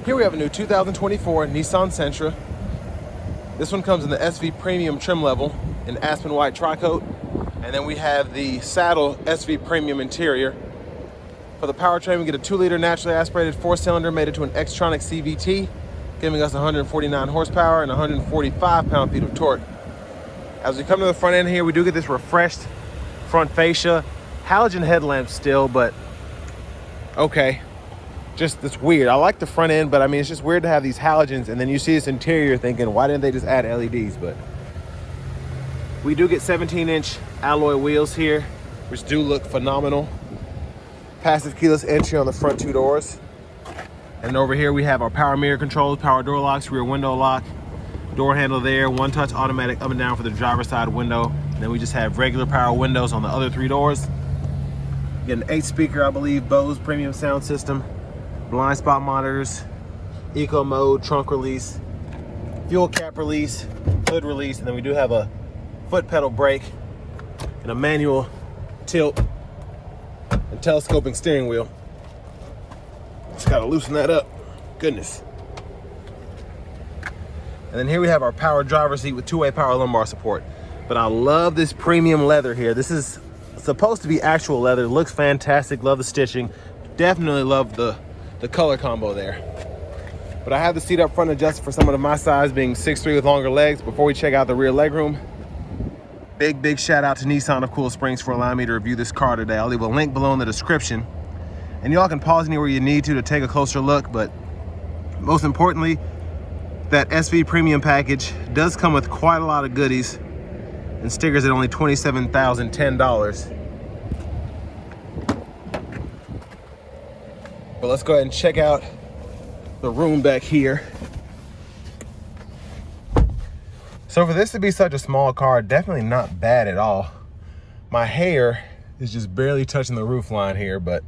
Here we have a new 2024 Nissan Sentra. This one comes in the SV Premium trim level in Aspen White Tri-Coat. And then we have the saddle SV Premium interior. For the powertrain, we get a 2-liter naturally aspirated 4-cylinder mated to an Xtronic CVT, giving us 149 horsepower and 145 pound-feet of torque. As we come to the front end here, we do get this refreshed front fascia. Halogen headlamps still, but okay. Just, it's weird. I like the front end, but I mean, it's just weird to have these halogens and then you see this interior thinking, why didn't they just add LEDs? But we do get 17-inch alloy wheels here, which do look phenomenal. Passive keyless entry on the front 2 doors. And over here we have our power mirror controls, power door locks, rear window lock, door handle there, 1-touch automatic up and down for the driver's side window. And then we just have regular power windows on the other 3 doors. Get an 8-speaker, I believe, Bose premium sound system. Blind spot monitors, eco mode, trunk release, fuel cap release, hood release, and then we do have a foot pedal brake and a manual tilt and telescoping steering wheel. Just gotta loosen that up, goodness. And then here we have our power driver seat with 2-way power lumbar support. But I love this premium leather here. This is supposed to be actual leather, looks fantastic, love the stitching. Definitely love the color combo there. But I have the seat up front adjusted for someone of my size, being 6'3" with longer legs. Before we check out the rear legroom, big shout out to Nissan of Cool Springs for allowing me to review this car today. I'll leave a link below in the description. And y'all can pause anywhere you need to take a closer look, but most importantly, that SV Premium package does come with quite a lot of goodies and stickers at only $27,010. But let's go ahead and check out the room back here. So for this to be such a small car, definitely not bad at all. My hair is just barely touching the roof line here, but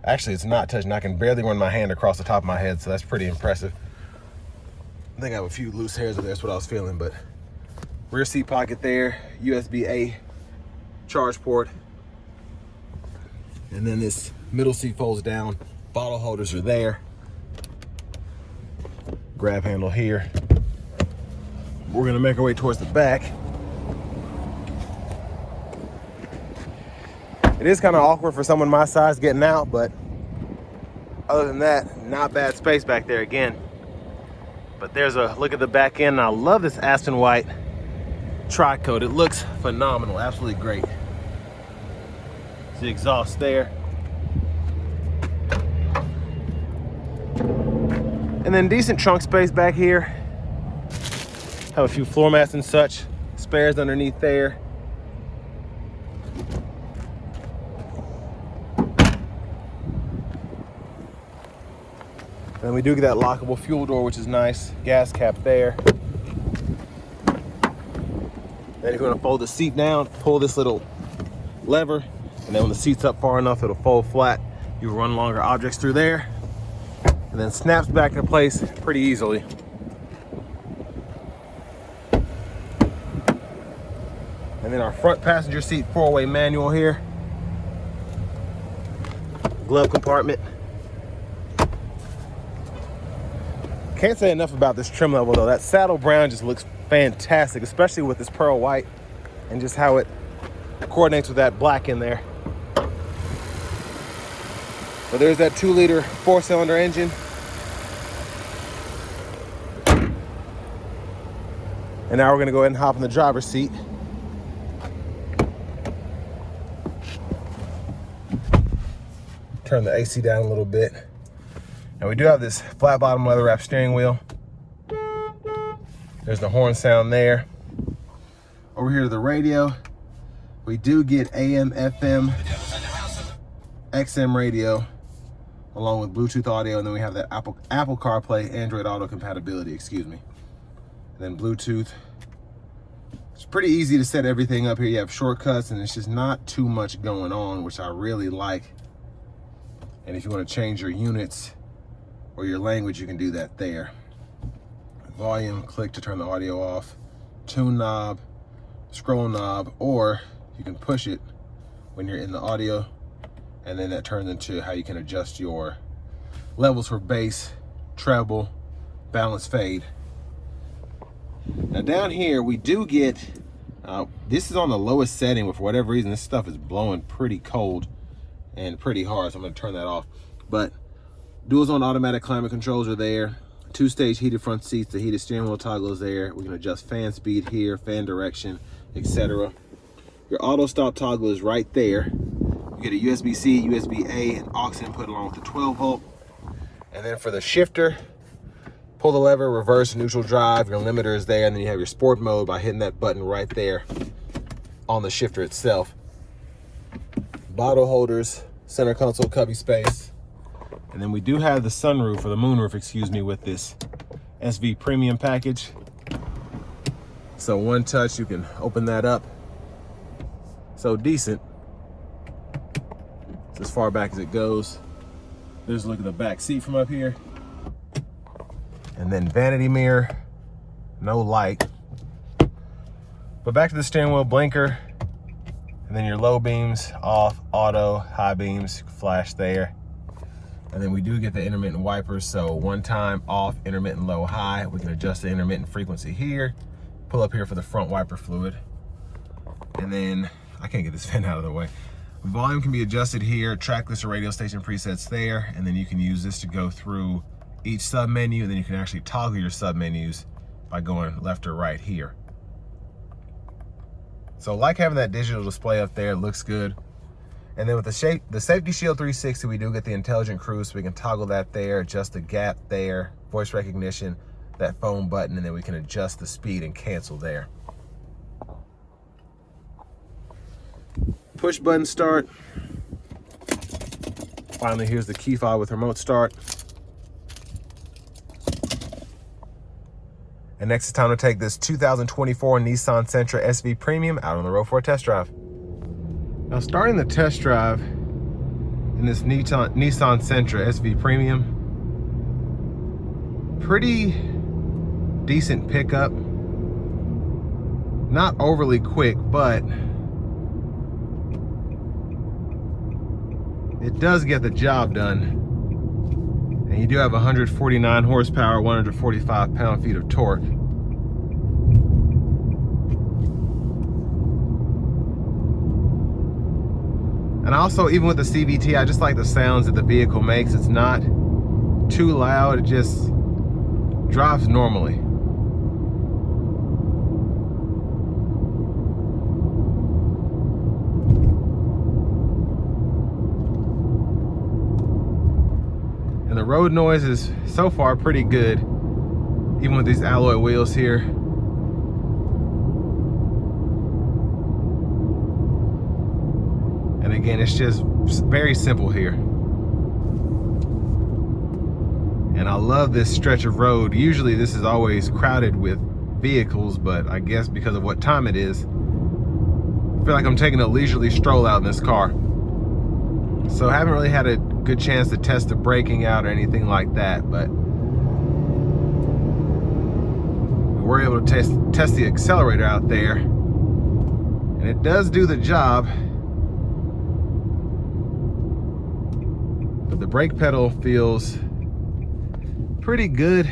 actually it's not touching. I can barely run my hand across the top of my head, so that's pretty impressive. I think I have a few loose hairs over there, that's what I was feeling, but rear seat pocket there, USB-A charge port. And then this middle seat folds down. Bottle holders are there. Grab handle here. We're gonna make our way towards the back. It is kind of awkward for someone my size getting out, but other than that, not bad space back there again. But there's a look at the back end. And I love this Aspen White Tri-Coat. It looks phenomenal, absolutely great. The exhaust there. And then decent trunk space back here. Have a few floor mats and such. Spares underneath there. And we do get that lockable fuel door, which is nice. Gas cap there. Then you're gonna fold the seat down, pull this little lever, and then when the seat's up far enough, it'll fold flat. You run longer objects through there, and then snaps back into place pretty easily. And then our front passenger seat 4-way manual here. Glove compartment. Can't say enough about this trim level though. That saddle brown just looks fantastic, especially with this pearl white and just how it coordinates with that black in there. But there's that 2-liter 4-cylinder engine. And now we're gonna go ahead and hop in the driver's seat. Turn the AC down a little bit. Now we do have this flat bottom leather wrap steering wheel. There's the horn sound there. Over here to the radio, we do get AM, FM, XM radio, along with Bluetooth audio, and then we have that Apple CarPlay, Android Auto compatibility, excuse me. And then Bluetooth. It's pretty easy to set everything up here. You have shortcuts, and it's just not too much going on, which I really like. And if you want to change your units or your language, you can do that there. Volume, click to turn the audio off. Tune knob, scroll knob, or you can push it when you're in the audio, and then that turns into how you can adjust your levels for bass treble, balance, fade. Now down here we do get, this is on the lowest setting, but for whatever reason this stuff is blowing pretty cold and pretty hard, so I'm going to turn that off. But dual zone automatic climate controls are there. 2-stage heated front seats, the heated steering wheel toggle is there. We can adjust fan speed here, fan direction, etc. Your auto stop toggle is right there. You get a USB-C, USB-A, and aux input along with the 12-volt. And then for the shifter, pull the lever, reverse, neutral drive, your limiter is there, and then you have your sport mode by hitting that button right there on the shifter itself. Bottle holders, center console cubby space. And then we do have the sunroof, or the moonroof, excuse me, with this SV Premium package. So one touch, you can open that up. So decent. It's as far back as it goes. There's a look at the back seat from up here. And then vanity mirror, no light. But back to the steering wheel, blinker, and then your low beams off, auto, high beams, flash there. And then we do get the intermittent wipers, so one time off, intermittent low, high. We can adjust the intermittent frequency here. Pull up here for the front wiper fluid. And then, I can't get this fan out of the way. Volume can be adjusted here, track list or radio station presets there, and then you can use this to go through each sub menu, and then you can actually toggle your sub menus by going left or right here. So like having that digital display up there, it looks good. And then with the Safety Shield 360, we do get the intelligent cruise, so we can toggle that there, adjust the gap there, voice recognition, that phone button, and then we can adjust the speed and cancel there. Push button start. Finally, here's the key fob with remote start. And next it's time to take this 2024 Nissan Sentra SV Premium out on the road for a test drive. Now starting the test drive in this Nissan Sentra SV Premium, pretty decent pickup. Not overly quick, but it does get the job done. And you do have 149 horsepower, 145 pound-feet of torque. And also, even with the CVT, I just like the sounds that the vehicle makes. It's not too loud, it just drives normally. And the road noise is so far pretty good, even with these alloy wheels here. And again, it's just very simple here. And I love this stretch of road. Usually this is always crowded with vehicles, but I guess because of what time it is, I feel like I'm taking a leisurely stroll out in this car. So I haven't really had a good chance to test the braking out or anything like that, but we were able to test the accelerator out there, and it does do the job. But the brake pedal feels pretty good.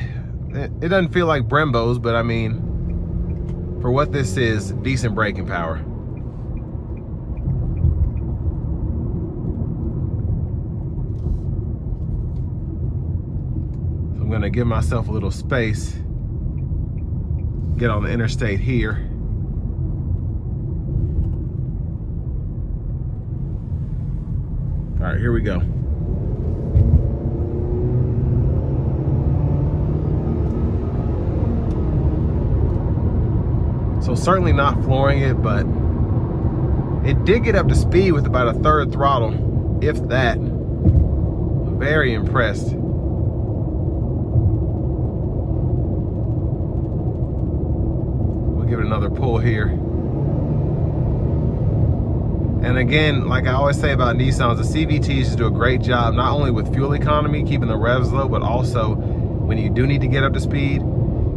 It doesn't feel like Brembo's, but I mean, for what this is, decent braking power. So I'm gonna give myself a little space, get on the interstate here. All right, here we go. So certainly not flooring it, but it did get up to speed with about a third throttle, if that. Very impressed. We'll give it another pull here. And again, like I always say about Nissans, the CVTs just do a great job, not only with fuel economy, keeping the revs low, but also when you do need to get up to speed,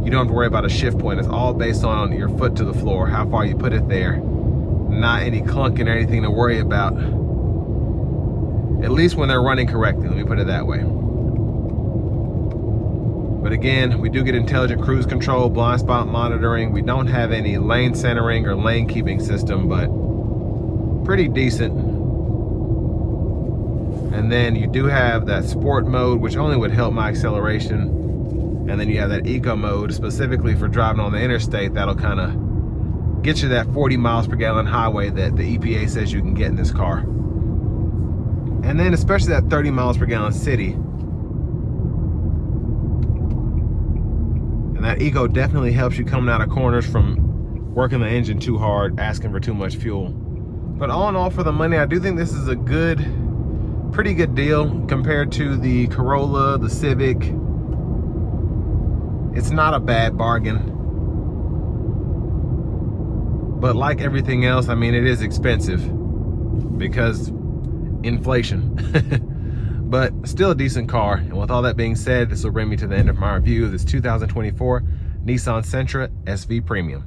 you don't have to worry about a shift point. It's all based on your foot to the floor, how far you put it there. Not any clunking or anything to worry about. At least when they're running correctly, let me put it that way. But again, we do get intelligent cruise control, blind spot monitoring. We don't have any lane centering or lane keeping system, but pretty decent. And then you do have that sport mode, which only would help my acceleration. And then you have that eco mode, specifically for driving on the interstate. That'll kind of get you that 40 miles per gallon highway that the EPA says you can get in this car. And then especially that 30 miles per gallon city. And that eco definitely helps you coming out of corners from working the engine too hard, asking for too much fuel. But all in all, for the money, I do think this is a pretty good deal compared to the Corolla, the Civic. It's not a bad bargain. But like everything else, I mean, it is expensive because inflation. But still a decent car. And with all that being said, this will bring me to the end of my review of this 2024 Nissan Sentra SV Premium.